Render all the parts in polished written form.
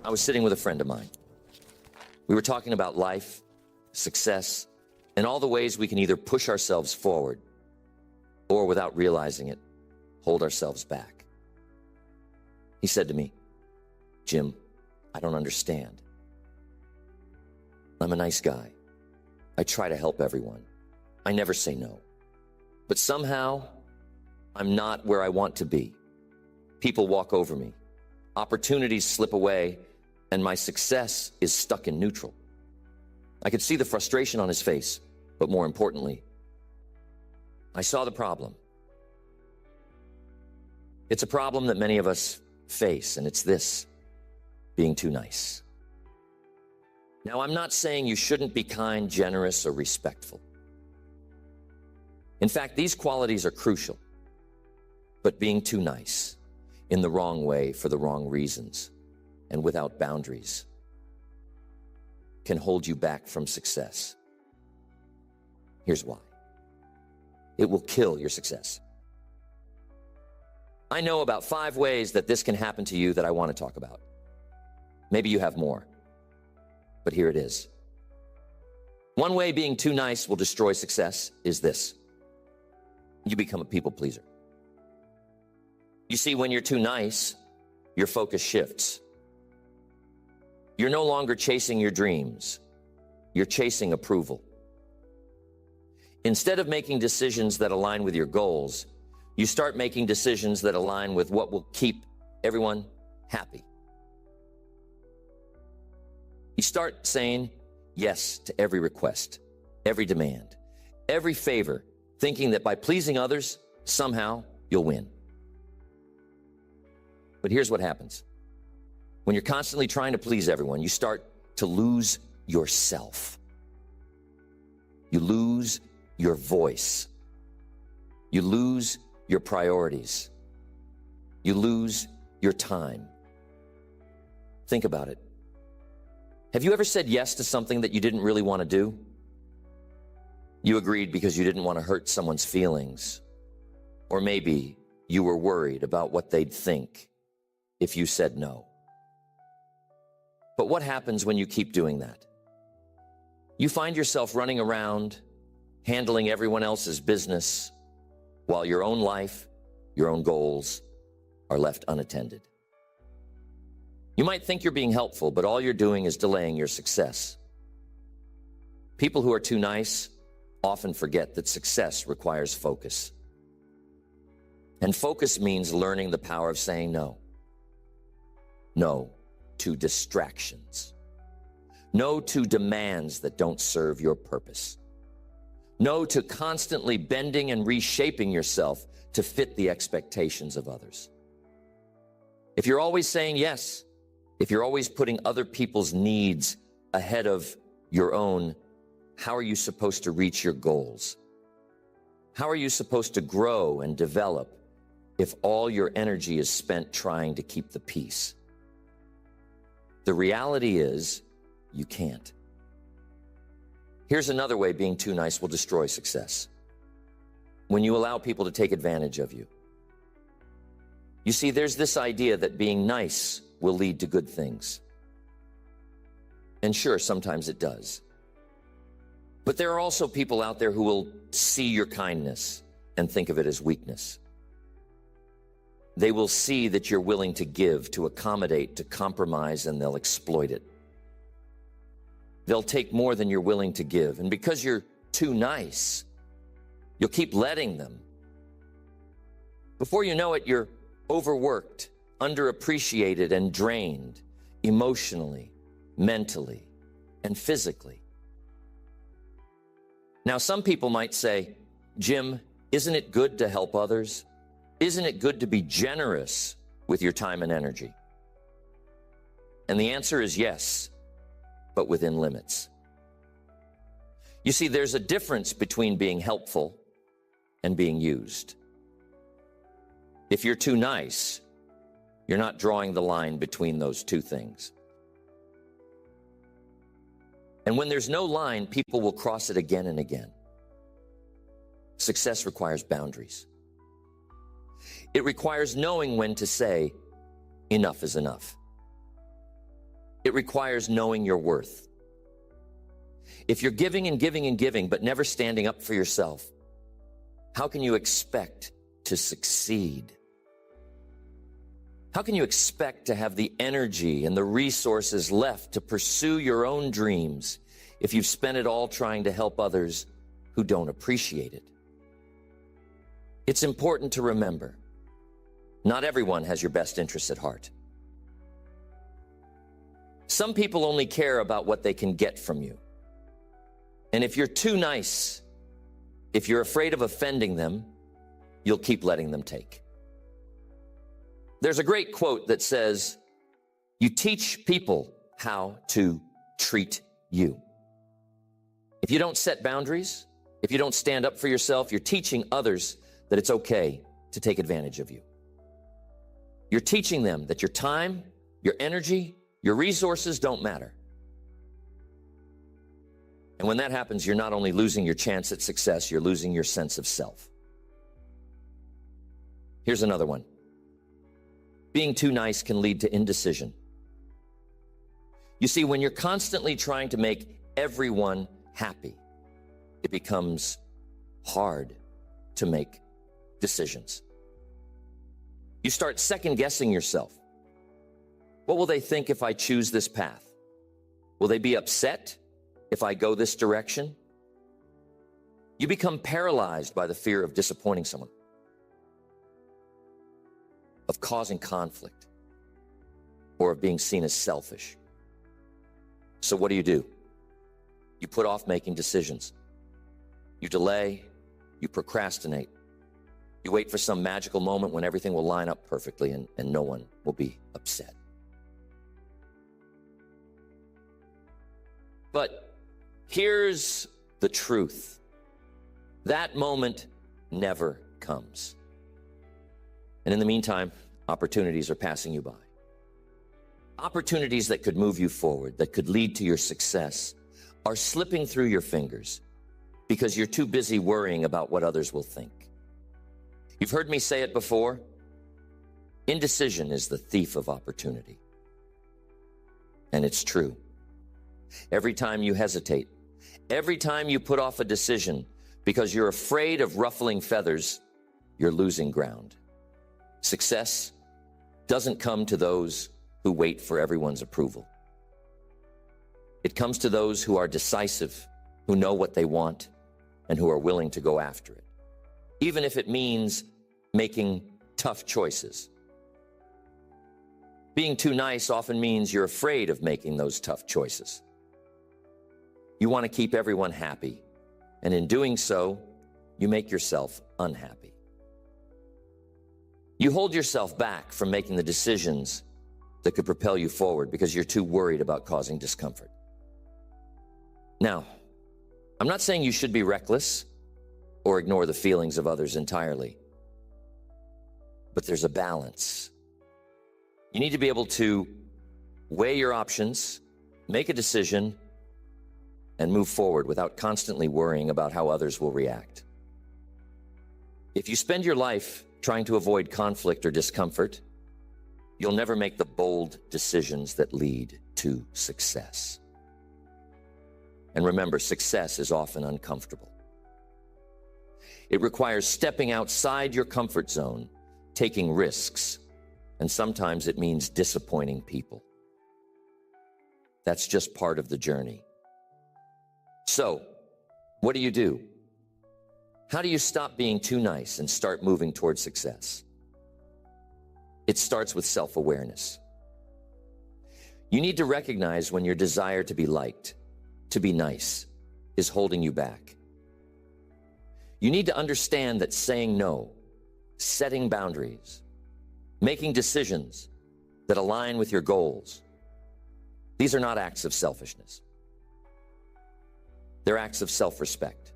I was sitting with a friend of mine. We were talking about life, success, and all the ways we can either push ourselves forward or, without realizing it, hold ourselves back. He said to me, "Jim, I don't understand. I'm a nice guy. I try to help everyone. I never say no. But somehow, I'm not where I want to be. People walk over me. Opportunities slip away, and my success is stuck in neutral." I could see the frustration on his face, but more importantly, I saw the problem. It's a problem that many of us face, and it's this: being too nice. Now, I'm not saying you shouldn't be kind, generous, or respectful. In fact, these qualities are crucial. But being too nice, in the wrong way, for the wrong reasons, and without boundaries, can hold you back from success. Here's why. It will kill your success. I know about 5 ways that this can happen to you that I want to talk about. Maybe you have more, but here it is. One way being too nice will destroy success is this: you become a people pleaser. You see, when you're too nice, your focus shifts. You're no longer chasing your dreams. You're chasing approval. Instead of making decisions that align with your goals, you start making decisions that align with what will keep everyone happy. You start saying yes to every request, every demand, every favor, thinking that by pleasing others, somehow you'll win. But here's what happens. When you're constantly trying to please everyone, you start to lose yourself. You lose your voice. You lose your priorities. You lose your time. Think about it. Have you ever said yes to something that you didn't really want to do? You agreed because you didn't want to hurt someone's feelings. Or maybe you were worried about what they'd think if you said no. But what happens when you keep doing that? You find yourself running around, handling everyone else's business, while your own life, your own goals are left unattended. You might think you're being helpful, but all you're doing is delaying your success. People who are too nice often forget that success requires focus. And focus means learning the power of saying no. No to distractions. No to demands that don't serve your purpose. No to constantly bending and reshaping yourself to fit the expectations of others. If you're always saying yes, if you're always putting other people's needs ahead of your own, how are you supposed to reach your goals? How are you supposed to grow and develop if all your energy is spent trying to keep the peace? The reality is, you can't. Here's another way being too nice will destroy success. When you allow people to take advantage of you. You see, there's this idea that being nice will lead to good things. And sure, sometimes it does. But there are also people out there who will see your kindness and think of it as weakness. They will see that you're willing to give, to accommodate, to compromise, and they'll exploit it. They'll take more than you're willing to give. And because you're too nice, you'll keep letting them. Before you know it, you're overworked, underappreciated, and drained emotionally, mentally, and physically. Now, some people might say, "Jim, isn't it good to help others? Isn't it good to be generous with your time and energy?" And the answer is yes, but within limits. You see, there's a difference between being helpful and being used. If you're too nice, you're not drawing the line between those two things. And when there's no line, people will cross it again and again. Success requires boundaries. It requires knowing when to say, enough is enough. It requires knowing your worth. If you're giving and giving and giving, but never standing up for yourself, how can you expect to succeed? How can you expect to have the energy and the resources left to pursue your own dreams if you've spent it all trying to help others who don't appreciate it? It's important to remember, not everyone has your best interests at heart. Some people only care about what they can get from you. And if you're too nice, if you're afraid of offending them, you'll keep letting them take. There's a great quote that says, "You teach people how to treat you." If you don't set boundaries, if you don't stand up for yourself, you're teaching others that it's okay to take advantage of you. You're teaching them that your time, your energy, your resources don't matter. And when that happens, you're not only losing your chance at success, you're losing your sense of self. Here's another one. Being too nice can lead to indecision. You see, when you're constantly trying to make everyone happy, it becomes hard to make decisions. You start second-guessing yourself. What will they think if I choose this path? Will they be upset if I go this direction? You become paralyzed by the fear of disappointing someone, of causing conflict, or of being seen as selfish. So what do? You put off making decisions. You delay, you procrastinate. You wait for some magical moment when everything will line up perfectly and no one will be upset. But here's the truth. That moment never comes. And in the meantime, opportunities are passing you by. Opportunities that could move you forward, that could lead to your success, are slipping through your fingers because you're too busy worrying about what others will think. You've heard me say it before. Indecision is the thief of opportunity. And it's true. Every time you hesitate, every time you put off a decision because you're afraid of ruffling feathers, you're losing ground. Success doesn't come to those who wait for everyone's approval. It comes to those who are decisive, who know what they want, and who are willing to go after it, even if it means making tough choices. Being too nice often means you're afraid of making those tough choices. You want to keep everyone happy, and in doing so, you make yourself unhappy. You hold yourself back from making the decisions that could propel you forward because you're too worried about causing discomfort. Now, I'm not saying you should be reckless or ignore the feelings of others entirely, but there's a balance. You need to be able to weigh your options, make a decision, and move forward without constantly worrying about how others will react. If you spend your life trying to avoid conflict or discomfort, you'll never make the bold decisions that lead to success. And remember, success is often uncomfortable. It requires stepping outside your comfort zone, taking risks, and sometimes it means disappointing people. That's just part of the journey. So, what do? How do you stop being too nice and start moving towards success? It starts with self-awareness. You need to recognize when your desire to be liked, to be nice, is holding you back. You need to understand that saying no, setting boundaries, making decisions that align with your goals, these are not acts of selfishness. They're acts of self-respect.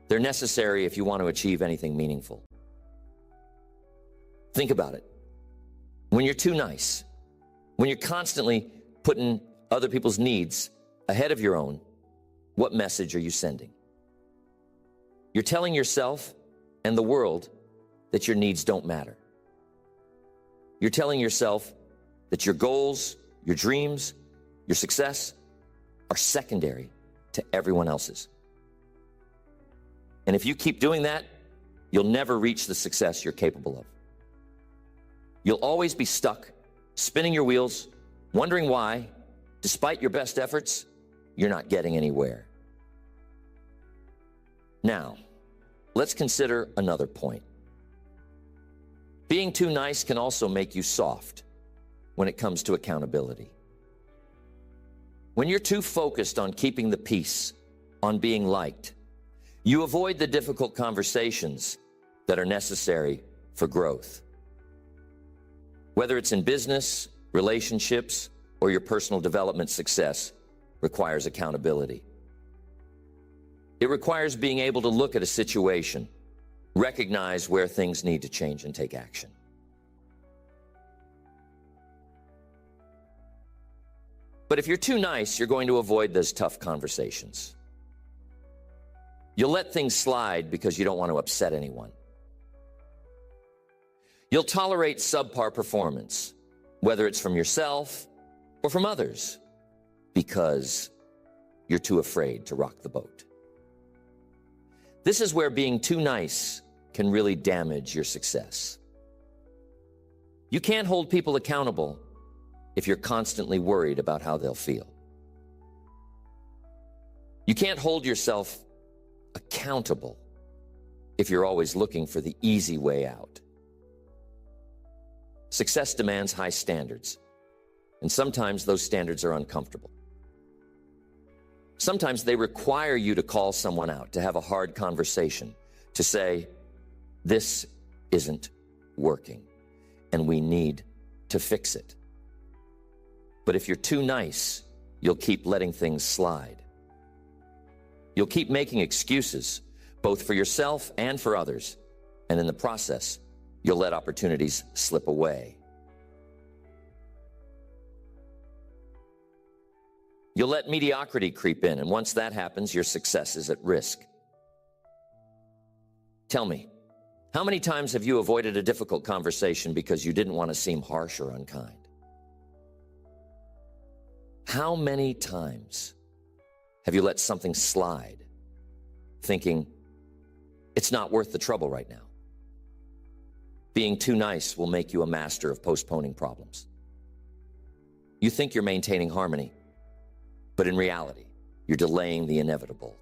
They're necessary if you want to achieve anything meaningful. Think about it. When you're too nice, when you're constantly putting other people's needs ahead of your own, what message are you sending? You're telling yourself and the world that your needs don't matter. You're telling yourself that your goals, your dreams, your success are secondary to everyone else's. And if you keep doing that, you'll never reach the success you're capable of. You'll always be stuck, spinning your wheels, wondering why, despite your best efforts, you're not getting anywhere. Now, let's consider another point. Being too nice can also make you soft when it comes to accountability. When you're too focused on keeping the peace, on being liked, you avoid the difficult conversations that are necessary for growth. Whether it's in business, relationships, or your personal development, success requires accountability. It requires being able to look at a situation, recognize where things need to change, and take action. But if you're too nice, you're going to avoid those tough conversations. You'll let things slide because you don't want to upset anyone. You'll tolerate subpar performance, whether it's from yourself or from others, because you're too afraid to rock the boat. This is where being too nice can really damage your success. You can't hold people accountable if you're constantly worried about how they'll feel. You can't hold yourself accountable if you're always looking for the easy way out. Success demands high standards, and sometimes those standards are uncomfortable. Sometimes they require you to call someone out, to have a hard conversation, to say, this isn't working, and we need to fix it. But if you're too nice, you'll keep letting things slide. You'll keep making excuses, both for yourself and for others, and in the process, you'll let opportunities slip away. You'll let mediocrity creep in, and once that happens, your success is at risk. Tell me, how many times have you avoided a difficult conversation because you didn't want to seem harsh or unkind? How many times have you let something slide, thinking, it's not worth the trouble right now? Being too nice will make you a master of postponing problems. You think you're maintaining harmony, but in reality, you're delaying the inevitable,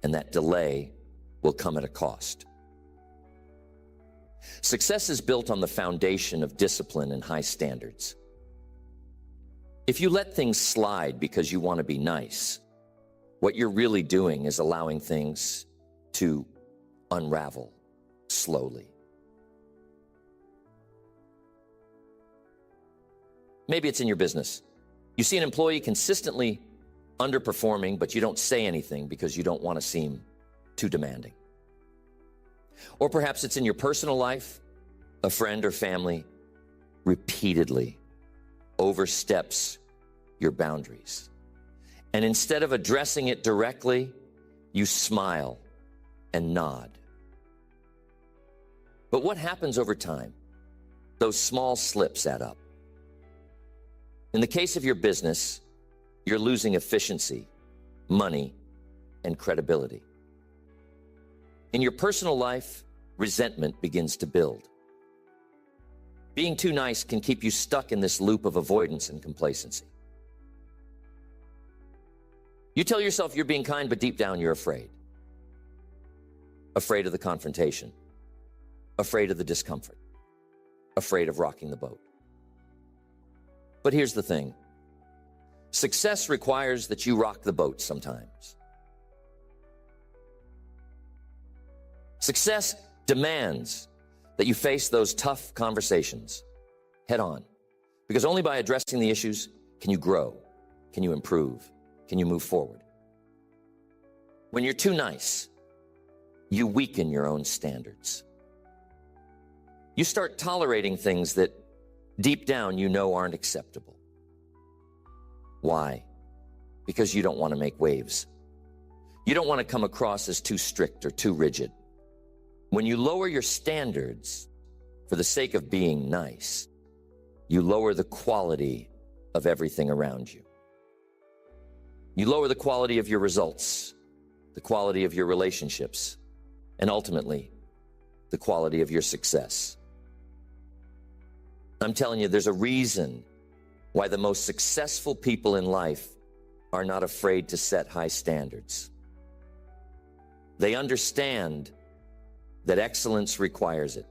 and that delay will come at a cost. Success is built on the foundation of discipline and high standards. If you let things slide because you want to be nice, what you're really doing is allowing things to unravel slowly. Maybe it's in your business. You see an employee consistently underperforming, but you don't say anything because you don't want to seem too demanding. Or perhaps it's in your personal life. A friend or family repeatedly oversteps your boundaries. And instead of addressing it directly, you smile and nod. But what happens over time? Those small slips add up. In the case of your business, you're losing efficiency, money, and credibility. In your personal life, resentment begins to build. Being too nice can keep you stuck in this loop of avoidance and complacency. You tell yourself you're being kind, but deep down you're afraid. Afraid of the confrontation. Afraid of the discomfort. Afraid of rocking the boat. But here's the thing. Success requires that you rock the boat sometimes. Success demands that you face those tough conversations head on. Because only by addressing the issues can you grow, can you improve, can you move forward. When you're too nice, you weaken your own standards. You start tolerating things that deep down you know aren't acceptable. Why? Because you don't want to make waves. You don't want to come across as too strict or too rigid. When you lower your standards for the sake of being nice, you lower the quality of everything around you. You lower the quality of your results, the quality of your relationships, and ultimately, the quality of your success. I'm telling you, there's a reason why the most successful people in life are not afraid to set high standards. They understand that excellence requires it.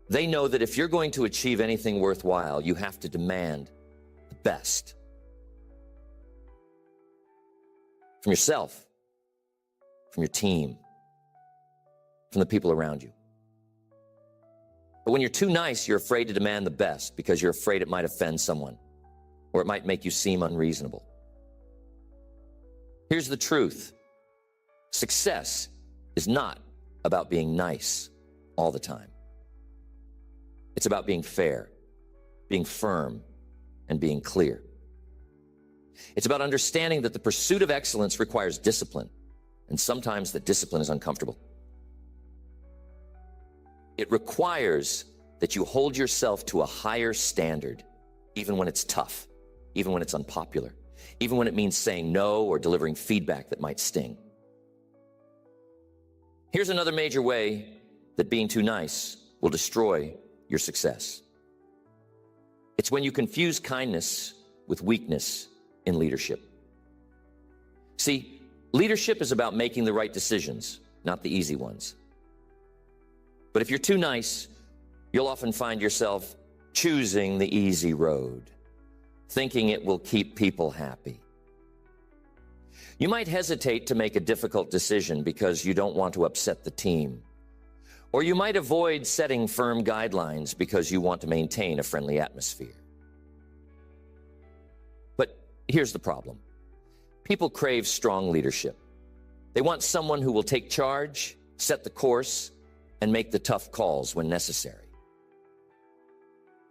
They know that if you're going to achieve anything worthwhile, you have to demand the best from yourself, from your team, from the people around you. But when you're too nice, you're afraid to demand the best because you're afraid it might offend someone or it might make you seem unreasonable. Here's the truth. Success is not about being nice all the time. It's about being fair, being firm, and being clear. It's about understanding that the pursuit of excellence requires discipline, and sometimes that discipline is uncomfortable. It requires that you hold yourself to a higher standard, even when it's tough, even when it's unpopular, even when it means saying no or delivering feedback that might sting. Here's another major way that being too nice will destroy your success. It's when you confuse kindness with weakness in leadership. See, leadership is about making the right decisions, not the easy ones. But if you're too nice, you'll often find yourself choosing the easy road, thinking it will keep people happy. You might hesitate to make a difficult decision because you don't want to upset the team. Or you might avoid setting firm guidelines because you want to maintain a friendly atmosphere. But here's the problem. People crave strong leadership. They want someone who will take charge, set the course, and make the tough calls when necessary.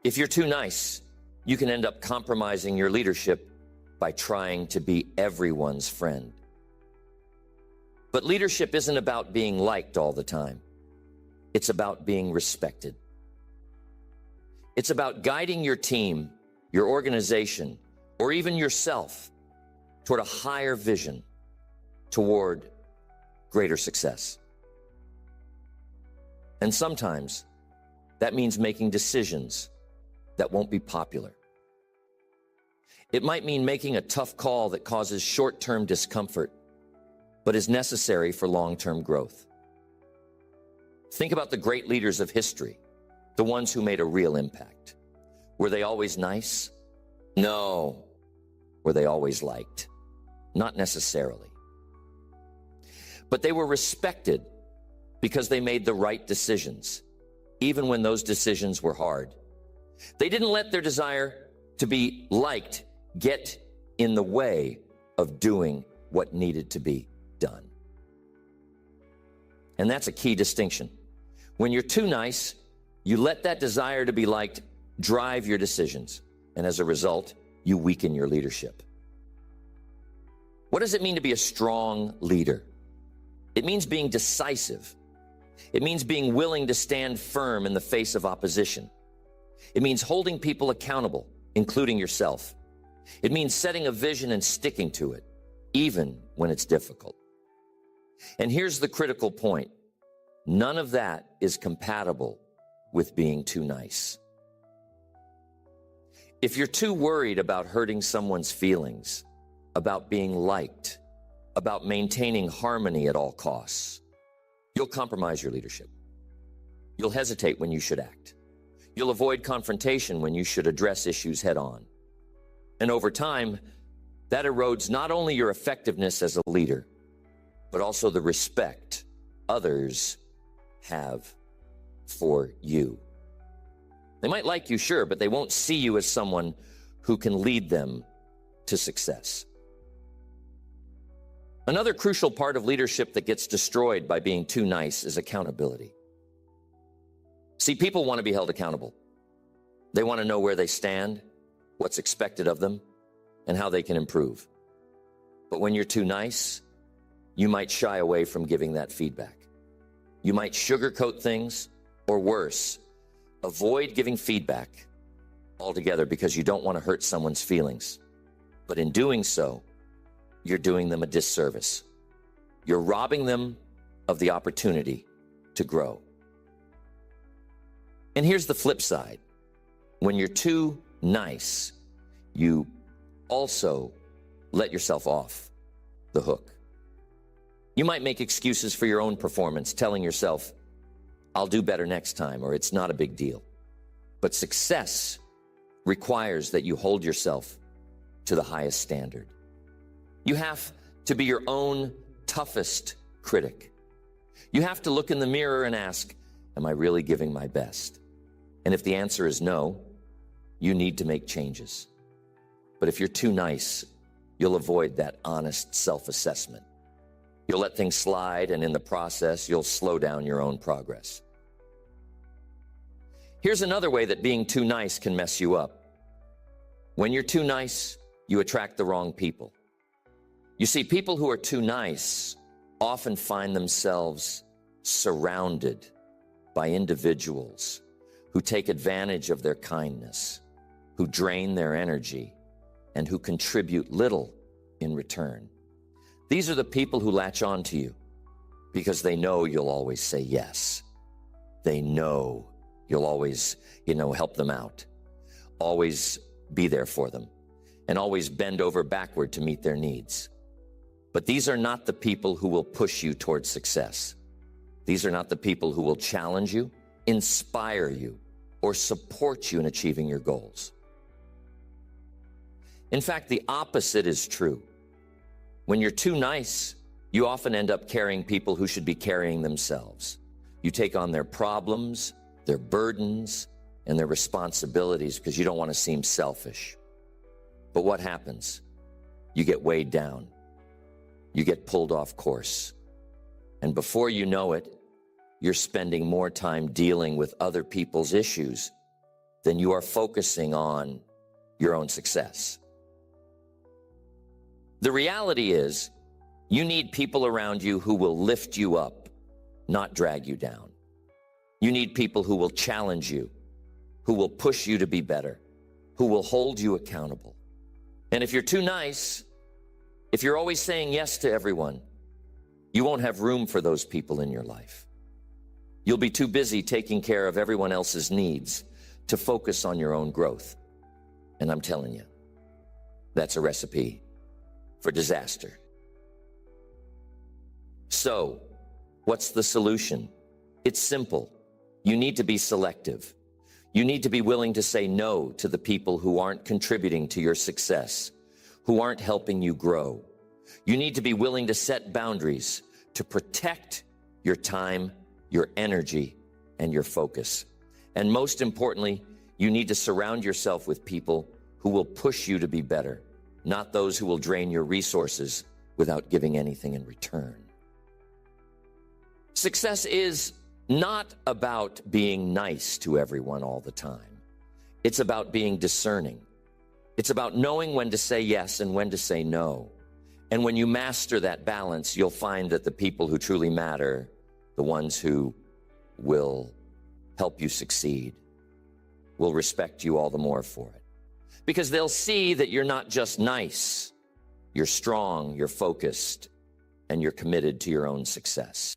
If you're too nice, you can end up compromising your leadership by trying to be everyone's friend. But leadership isn't about being liked all the time. It's about being respected. It's about guiding your team, your organization, or even yourself toward a higher vision, toward greater success. And sometimes that means making decisions that won't be popular. It might mean making a tough call that causes short-term discomfort, but is necessary for long-term growth. Think about the great leaders of history, the ones who made a real impact. Were they always nice? No. Were they always liked? Not necessarily. But they were respected because they made the right decisions, even when those decisions were hard. They didn't let their desire to be liked get in the way of doing what needed to be done. And that's a key distinction. When you're too nice, you let that desire to be liked drive your decisions, and as a result, you weaken your leadership. What does it mean to be a strong leader? It means being decisive. It means being willing to stand firm in the face of opposition. It means holding people accountable, including yourself. It means setting a vision and sticking to it, even when it's difficult. And here's the critical point. None of that is compatible with being too nice. If you're too worried about hurting someone's feelings, about being liked, about maintaining harmony at all costs, you'll compromise your leadership. You'll hesitate when you should act. You'll avoid confrontation when you should address issues head on. And over time, that erodes not only your effectiveness as a leader, but also the respect others have for you. They might like you, sure, but they won't see you as someone who can lead them to success. Another crucial part of leadership that gets destroyed by being too nice is accountability. See, people want to be held accountable. They want to know where they stand, what's expected of them, and how they can improve. But when you're too nice, you might shy away from giving that feedback. You might sugarcoat things, or worse, avoid giving feedback altogether because you don't want to hurt someone's feelings. But in doing so, you're doing them a disservice. You're robbing them of the opportunity to grow. And here's the flip side. When you're too nice, you also let yourself off the hook. You might make excuses for your own performance, telling yourself, I'll do better next time, or it's not a big deal. But success requires that you hold yourself to the highest standard. You have to be your own toughest critic. You have to look in the mirror and ask, am I really giving my best? And if the answer is no, you need to make changes. But if you're too nice, you'll avoid that honest self-assessment. You'll let things slide, and in the process, you'll slow down your own progress. Here's another way that being too nice can mess you up. When you're too nice, you attract the wrong people. You see, people who are too nice often find themselves surrounded by individuals who take advantage of their kindness, who drain their energy, and who contribute little in return. These are the people who latch on to you because they know you'll always say yes. They know you'll always, help them out, always be there for them, and always bend over backward to meet their needs. But these are not the people who will push you towards success. These are not the people who will challenge you, inspire you, or support you in achieving your goals. In fact, the opposite is true. When you're too nice, you often end up carrying people who should be carrying themselves. You take on their problems, their burdens, and their responsibilities because you don't want to seem selfish. But what happens? You get weighed down. You get pulled off course. And before you know it, you're spending more time dealing with other people's issues than you are focusing on your own success. The reality is, you need people around you who will lift you up, not drag you down. You need people who will challenge you, who will push you to be better, who will hold you accountable. And if you're too nice, if you're always saying yes to everyone, you won't have room for those people in your life. You'll be too busy taking care of everyone else's needs to focus on your own growth. And I'm telling you, that's a recipe for disaster. So, what's the solution? It's simple. You need to be selective. You need to be willing to say no to the people who aren't contributing to your success, who aren't helping you grow. You need to be willing to set boundaries to protect your time, your energy, and your focus. And most importantly, you need to surround yourself with people who will push you to be better, not those who will drain your resources without giving anything in return. Success is not about being nice to everyone all the time. It's about being discerning. It's about knowing when to say yes and when to say no. And when you master that balance, you'll find that the people who truly matter, the ones who will help you succeed, will respect you all the more for it. Because they'll see that you're not just nice, you're strong, you're focused, and you're committed to your own success.